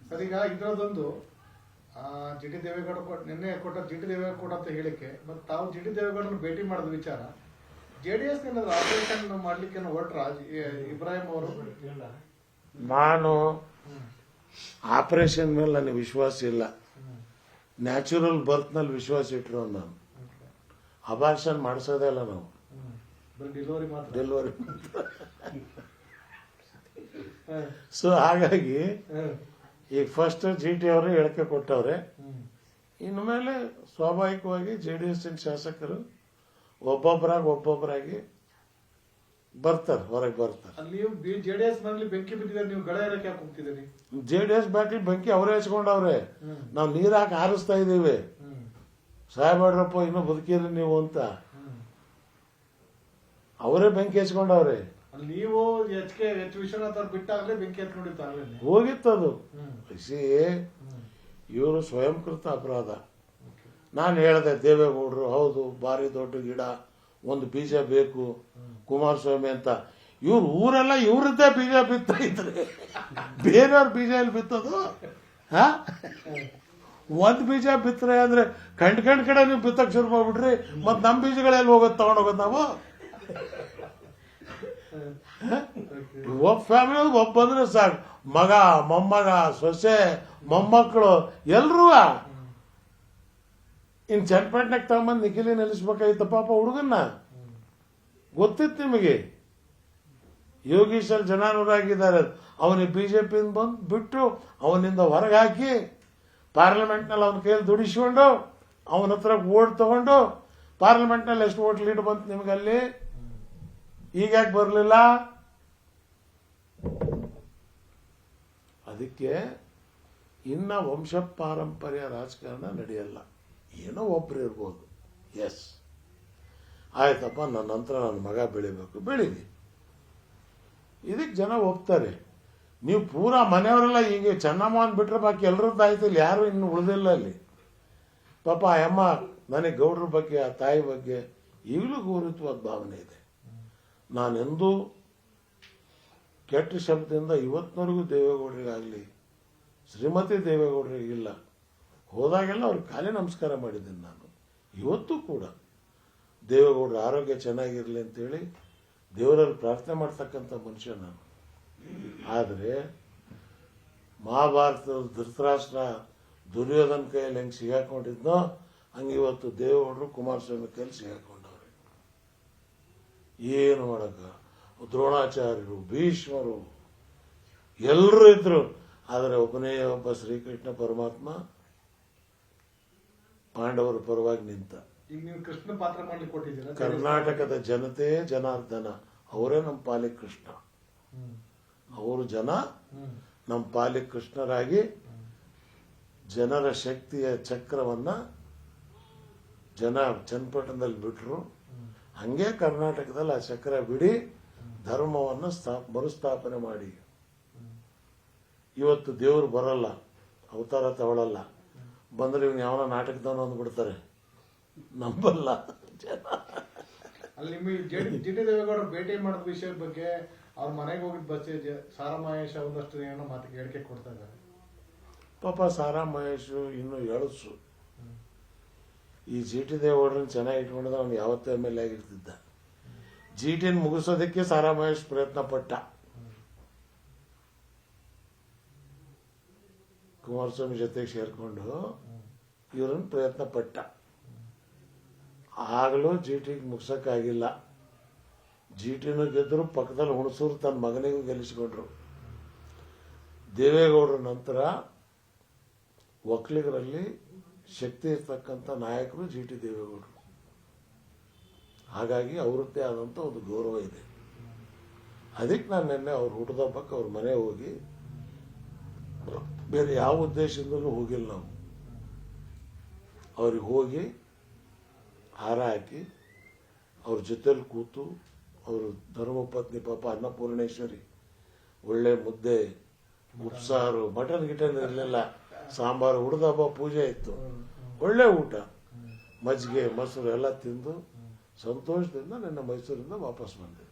Sir, ಈಗ ಇದರದೊಂದು G T Deve Gowda ನಿನ್ನೆ ಕೊಟ್ಟ ಜಿ ಟಿ ದೇವೇಗೌಡ ಅಂತ ಹೇಳಿಕೆ, ಮತ್ತು ತಾವು ಜಿ ಟಿ ದೇವೇಗೌಡರನ್ನು ಭೇಟಿ ಮಾಡಿದ ವಿಚಾರ, JDS ಏನಾದ್ರು ಆಪರೇಷನ್ ಮಾಡ್ಲಿಕ್ಕೆ ಹೊರಟ್ರ ಇಬ್ರಾಹಿಂ ಅವರು? ನಾನು ಆಪರೇಷನ್ ಮೇಲೆ ನನಗೆ ವಿಶ್ವಾಸ ಇಲ್ಲ. ನ್ಯಾಚುರಲ್ ಬರ್ತ್ ನಲ್ಲಿ ವಿಶ್ವಾಸ ಇಟ್ಟರು. ನಾನು ಅಬಾರ್ಷನ್ ಮಾಡಿಸೋದೇ ಇಲ್ಲ ನಾವು, ಡೆಲಿವರಿ ಸೊ ಹಾಗಾಗಿ ಈಗ ಫಸ್ಟ್ GT ಅವರು ಹೇಳಿಕೆ ಕೊಟ್ಟವ್ರೆ. ಇನ್ನು ಮೇಲೆ ಸ್ವಾಭಾವಿಕವಾಗಿ JDS ಶಾಸಕರು ಒಬ್ಬೊಬ್ಬರಾಗಿ ಬರ್ತಾರೆ, ಹೊರಗೆ ಬರ್ತಾರೆ. ನೀವು JDS ಮನೇಲಿ ಬೆಂಕಿ ಬಿದ್ದಿದ್ದಾರೆ, ನೀವು ಗಳ ಏರಕ್ಕೆ ಯಾಕೆ ಹೋಗ್ತಿದ್ದೀರಿ? JDS ಬ್ಯಾಟ್ಲಿ ಬೆಂಕಿ ಅವರೇ ಹಚ್ಕೊಂಡವ್ರೆ, ನಾವು ನೀರ್ ಹಾಕಿ ಹಾರಿಸ್ತಾ ಇದೀವಿ. ಸಾಹೇಬ್ರಪ್ಪ ಇನ್ನೂ ಬದುಕಿರಿ ನೀವು ಅಂತ ಅವರೇ ಬೆಂಕಿ ಹಚ್ಕೊಂಡವ್ರೆ. ನೀವು ಎಚ್ ವಿಶ್ವನಾಥ್ ಅವ್ರು ಬಿಟ್ಟಾಗಲೇ ಬೆಂಕಿ ಹತ್ಕೊಂಡಿತ್ತು, ಹೋಗಿತ್ತದು. ಇವರು ಸ್ವಯಂಕೃತ ಅಪರಾಧ. ನಾನು ಹೇಳಿದೆ ದೇವೇಗೌಡರು ಹೌದು ಭಾರಿ ದೊಡ್ಡ ಗಿಡ, ಒಂದು ಬೀಜ ಬೇಕು ಕುಮಾರಸ್ವಾಮಿ ಅಂತ. ಇವ್ರು ಊರೆಲ್ಲ ಇವ್ರದ್ದೇ ಬೀಜ ಬಿತ್ತ ಇದ್ರೆ ಬೇರೆಯವ್ರ ಬೀಜ ಎಲ್ಲಿ ಬಿತ್ತದು? ಒಂದ್ ಬೀಜ ಬಿತ್ತರೆ ಅಂದ್ರೆ ಕಂಡ್ ಕಡೆ ನೀವು ಬಿತ್ತಕ್ ಶುರು ಮಾಡ್ಬಿಡ್ರಿ, ಮತ್ ನಮ್ ಬೀಜಗಳೆಲ್ಲ ಹೋಗೋದು ತಗೊಂಡೋಗೋದು ನಾವು. ಒಬ್ಬ ಫ್ಯಾಮಿಲಿ ಒಬ್ಬ ಬಂದ್ರೆ ಸಾಕು, ಮಗ ಮೊಮ್ಮಗ ಸೊಸೆ ಮೊಮ್ಮಕ್ಕಳು ಎಲ್ರೂ. ಇನ್ ಚನ್ನಪಟ್ಟಣಕ್ಕೆ ತಗೊಂಬಂದ್ ನಿಖಿಲಿ ನಿಲ್ಲಿಸ್ಬೇಕಾಗಿತ್ತ ಪಾಪ ಹುಡುಗನ್ನ. ಗೊತ್ತಿತ್ತು ನಿಮಗೆ, ಯೋಗೀಶ್ವರ್ ಜನಾನುರಾಗಿದ್ದಾರೆ. ಅವನಿಗೆ ಬಿಜೆಪಿಯಿಂದ ಬಂದು ಬಿಟ್ಟು ಅವನಿಂದ ಹೊರಗೆ ಹಾಕಿ ಪಾರ್ಲಿಮೆಂಟ್ ನಲ್ಲಿ ಅವನ ಕೈಯಲ್ಲಿ ದುಡಿಸ್ಕೊಂಡು ಅವನ ಹತ್ರ ಓಟ್ ತಗೊಂಡು ಪಾರ್ಲಿಮೆಂಟ್ ನಲ್ಲಿ ಎಷ್ಟು ಓಟ್ ಲೀಡ್ ಬಂತು ನಿಮ್ಗೆ ಅಲ್ಲಿ? ಈಗ ಯಾಕೆ ಬರಲಿಲ್ಲ? ಅದಕ್ಕೆ ಇನ್ನ ವಂಶ ಪಾರಂಪರ್ಯ ರಾಜಕಾರಣ ನಡೆಯಲ್ಲ. ಏನೋ ಒಬ್ರು ಇರ್ಬೋದು, ಎಸ್ ಆಯ್ತಪ್ಪ, ನನ್ನ ನಂತರ ನನ್ನ ಮಗ ಬೆಳಿಬೇಕು, ಬೆಳೀಲಿ, ಇದಕ್ಕೆ ಜನ ಒಪ್ತಾರೆ. ನೀವು ಪೂರಾ ಮನೆಯವರೆಲ್ಲ ಹೀಗೆ ಚೆನ್ನಮ್ಮ ಅಂದ್ಬಿಟ್ರೆ ಬಾಕಿ ಎಲ್ಲರದ್ದು ಆಯ್ತಿಲ್ಲ, ಯಾರು ಇನ್ನು ಉಳಿದಿಲ್ಲ ಅಲ್ಲಿ. ಪಾಪ ಆ ಅಮ್ಮ ನನಗೆ ಗೌಡ್ರ ಬಗ್ಗೆ ಆ ತಾಯಿ ಬಗ್ಗೆ ಈಗಲೂ ಗೌರವವಾದ ಭಾವನೆ ಇದೆ. ನಾನೆಂದೂ ಕೆಟ್ಟ ಶಬ್ದದಿಂದ ಇವತ್ತಿನವರೆಗೂ ದೇವೇಗೌಡರಿಗಾಗಲಿ ಶ್ರೀಮತಿ ದೇವೇಗೌಡರಿಗಿಲ್ಲ, ಹೋದಾಗೆಲ್ಲ ಅವ್ರಿಗೆ ಖಾಲಿ ನಮಸ್ಕಾರ ಮಾಡಿದ್ದೀನಿ ನಾನು. ಇವತ್ತು ಕೂಡ ದೇವೇಗೌಡರ ಆರೋಗ್ಯ ಚೆನ್ನಾಗಿರಲಿ ಅಂತೇಳಿ ದೇವರಲ್ಲಿ ಪ್ರಾರ್ಥನೆ ಮಾಡ್ತಕ್ಕಂಥ ಮನುಷ್ಯ ನಾನು. ಆದರೆ ಮಹಾಭಾರತದ ಧೃತರಾಷ್ಟ್ರ ದುರ್ಯೋಧನ ಕೈಯಲ್ಲಿ ಹೆಂಗೆ ಸಿಗಾಕೊಂಡಿದ್ನೋ ಹಂಗೆ ಇವತ್ತು ದೇವೇಗೌಡರು ಕುಮಾರಸ್ವಾಮಿ ಕೈಯಲ್ಲಿ ಸಿಗಾಕೊಂಡವ್ರೆ. ಏನು ಮಾಡಕ, ದ್ರೋಣಾಚಾರ್ಯರು ಭೀಷ್ಮರು ಎಲ್ಲರೂ ಇದ್ರು, ಆದರೆ ಒಬ್ಬನೇ ಒಬ್ಬ ಶ್ರೀಕೃಷ್ಣ ಪರಮಾತ್ಮ ಪಾಂಡವರ ಪರವಾಗಿ ನಿಂತ. ಈಗ ನೀವು ಕೃಷ್ಣ ಪಾತ್ರ ಮಾಡ್ಲಿಕ್ಕೆ ಕೊಟ್ಟಿದ್ದೀರಾ? ಕರ್ನಾಟಕದ ಜನತೆ ಜನಾರ್ದನ ಅವರೇ ನಮ್ಮ ಪಾಲಿಗೆ ಕೃಷ್ಣ. ಅವರು ಜನ ನಮ್ಮ ಪಾಲಿಗೆ ಕೃಷ್ಣರಾಗಿ ಜನರ ಶಕ್ತಿಯ ಚಕ್ರವನ್ನ ಜನ ಚನ್ನಪಟ್ಟಣದಲ್ಲಿ ಬಿಟ್ರು. ಹಂಗೆ ಕರ್ನಾಟಕದಲ್ಲಿ ಆ ಚಕ್ರ ಬಿಡಿ ಧರ್ಮವನ್ನು ಮರುಸ್ಥಾಪನೆ ಮಾಡಿ. ಇವತ್ತು ದೇವರು ಬರಲ್ಲ, ಅವತಾರ ತಗೊಳ್ಳಲ್ಲ, ಬಂದ್ರೆ ಇವ್ನು ಯಾವನ ನಾಟಕದವನು ಅಂದ್ಬಿಡ್ತಾರೆ, ನಂಬಲ್ಲ ಜನ. ಅಲ್ಲಿ ನಿಮಗೆ ಜಿ ಟಿ ದೇವೇಗೌಡರು ಭೇಟಿ ಮಾಡಿದ ವಿಷಯದ ಬಗ್ಗೆ ಅವ್ರ ಮನೆಗೆ ಹೋಗಿದ್ ಬಸ್ ಸಾರಾ ಮಹೇಶ್ ಒಂದಷ್ಟು ಏನೋ ಮಾತಿಗೆ ಹೇಳಿಕೆ ಕೊಡ್ತಾ ಇದ್ದಾರೆ. ಪಾಪ ಸಾರಾ ಮಹೇಶ್ ಇನ್ನು ಎಳಸು. ಈ ಜಿ ಟಿ ದೇವೇಗೌಡರನ್ನ ಚೆನ್ನಾಗಿ ಇಟ್ಕೊಂಡಿದ್ರೆ ಅವ್ನು ಯಾವತ್ತೂ MLA ಆಗಿರ್ತಿದ್ದ. GTನ ಮುಗಿಸೋದಕ್ಕೆ ಸಾರಾ ಮಹೇಶ್ ಪ್ರಯತ್ನ ಪಟ್ಟ. ಕುಮಾರಸ್ವಾಮಿ ಜೊತೆಗೆ ಸೇರ್ಕೊಂಡು ಇವರನ್ನು ಪ್ರಯತ್ನ ಪಟ್ಟ. ಆಗಲೂ GTಗೆ ಮುಗಿಸಕ್ಕಾಗಿಲ್ಲ. GTನೂ ಗೆದ್ರು, ಪಕ್ಕದಲ್ಲಿ ಹುಣಸೂರು ತನ್ನ ಮಗನಿಗೂ ಗೆಲ್ಲಿಸಿಕೊಂಡ್ರು. ದೇವೇಗೌಡರ ನಂತರ ಒಕ್ಕಲಿಗರಲ್ಲಿ ಶಕ್ತಿ ಇರ್ತಕ್ಕಂಥ ನಾಯಕರು GT ದೇವೇಗೌಡರು. ಹಾಗಾಗಿ ಅವರದ್ದೇ ಆದಂಥ ಒಂದು ಗೌರವ ಇದೆ. ಅದಕ್ಕೆ ನಾನು ನಿನ್ನೆ ಅವ್ರ ಹುಟ್ಟದಬ್ಬಕ್ಕೆ ಅವ್ರ ಮನೆ ಹೋಗಿ, ಬೇರೆ ಯಾವ ಉದ್ದೇಶದಿಂದಲೂ ಹೋಗಿಲ್ಲ ನಾವು, ಅವ್ರಿಗೆ ಹೋಗಿ ಹಾರ ಹಾಕಿ ಅವ್ರ ಜೊತೆಲಿ ಕೂತು, ಅವರು ಧರ್ಮಪತ್ನಿ ಪಾಪ ಅನ್ನಪೂರ್ಣೇಶ್ವರಿ ಒಳ್ಳೆ ಮುದ್ದೆ ಉಪ್ಸಾರು ಮಟನ್ ಗಿಟನ್ ಇರಲಿಲ್ಲ, ಸಾಂಬಾರು, ಹುಡ್ದಬ್ಬ ಪೂಜೆ ಇತ್ತು, ಒಳ್ಳೆ ಊಟ, ಮಜ್ಜಿಗೆ ಮೊಸರು ಎಲ್ಲ ತಿಂದು ಸಂತೋಷದಿಂದ ನನ್ನ ಮೈಸೂರಿಂದ ವಾಪಸ್ ಬಂದೆ.